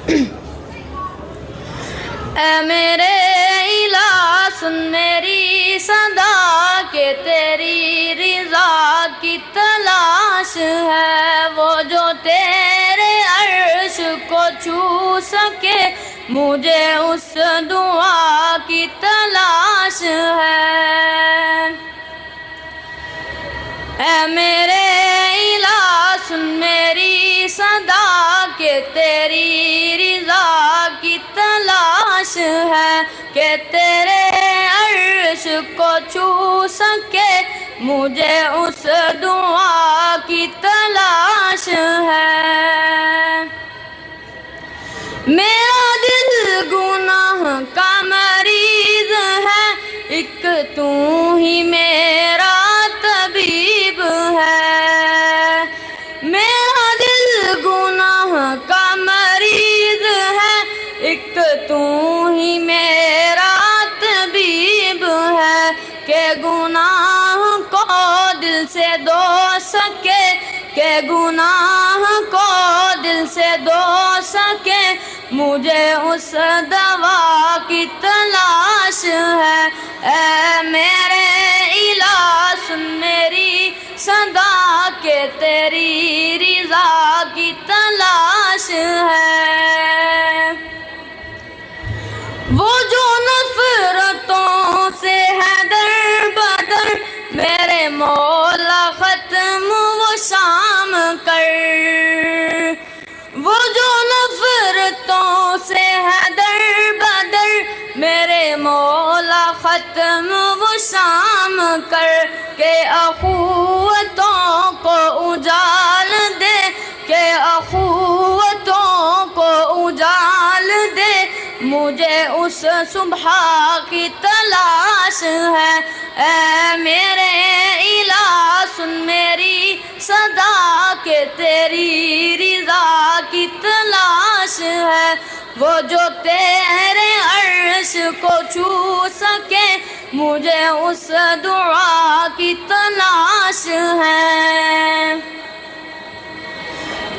اے میرے الہ سن میری صدا کہ تیری رضا کی تلاش ہے، وہ جو تیرے عرش کو چھو سکے مجھے اس دعا کی تلاش ہے۔ اے میرے الہ سن میری صدا کہ تیری رضا کی تلاش ہے، کہ تیرے عرش کو چھو سکے مجھے اس دعا کی تلاش ہے۔ میرا دل گناہ کا مریض ہے، ایک تو ہی میرا طبیب ہے۔ میرا دل گناہ کا مریض ہے، ایک تو ہی میرا طبیب ہے، کہ گناہ کو دل سے دھو سکے، کہ گناہ کو دل سے دھو سکے مجھے اس دوا کی تلاش ہے۔ اے میرے الہ سن میری صدا کہ تیری رضا کی تلاش ہے۔ وہ جو نفرتوں سے ہے در بدر میرے مولا ختم و شام کر، وہ جو نفرتوں سے ہے در بدر میرے مولا ختم و شام کر، کہ اخوتوں کو اجال دے، کہ اخوتوں کو اجال دے مجھے اس صبح کی تلاش ہے۔ اے میرے الہ سن میری صدا کہ تیری رضا کی تلاش ہے، وہ جو تیرے عرش کو چھو سکے مجھے اس دعا کی تلاش ہے۔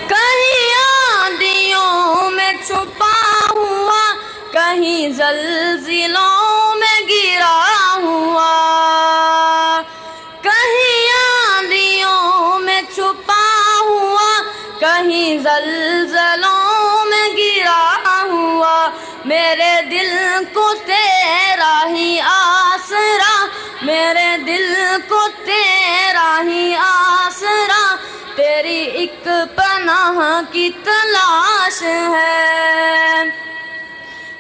کہیں آندھیوں میں چھپا ہوا، کہیں زلزلوں میں گرا ہوا، کہیں آندھیوں میں چھپا ہوا، کہیں زلزلوں میں گرا ہوا، میرے دل کو تیرا ہی آسرا، میرے دل کو تیرا ہی آسرا، تیری ایک پناہ کی تلاش ہے۔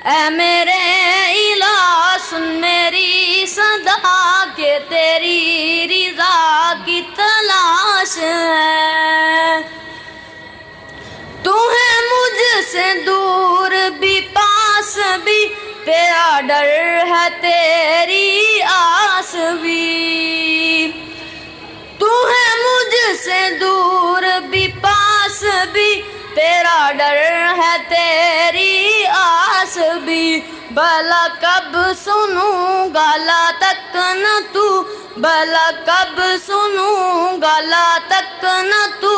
اے میرے الہ سن میری صدا کہ تیری رضا کی تلاش ہے۔ تو ہے مجھ سے دور بھی پاس بھی، تیرا ڈر ہے تیری آس بھی، تو ہے مجھ سے دور بھی پاس بھی، تیرا ڈر ہے تیری آس بھی، بھلا کب سنوں گا لا تک نہ تو، بھلا کب سنوں گا لا تک نہ تو،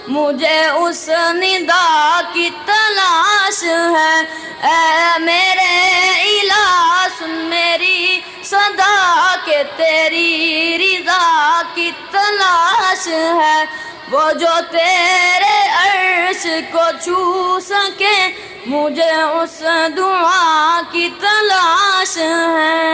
مجھے اس ندا کی تلاش ہے۔ اے میرے الہ سن میری صدا کہ تیری رضا کی تلاش ہے، وہ جو تیرے عرش کو چھو سکے مجھے اس دعا کی تلاش ہے۔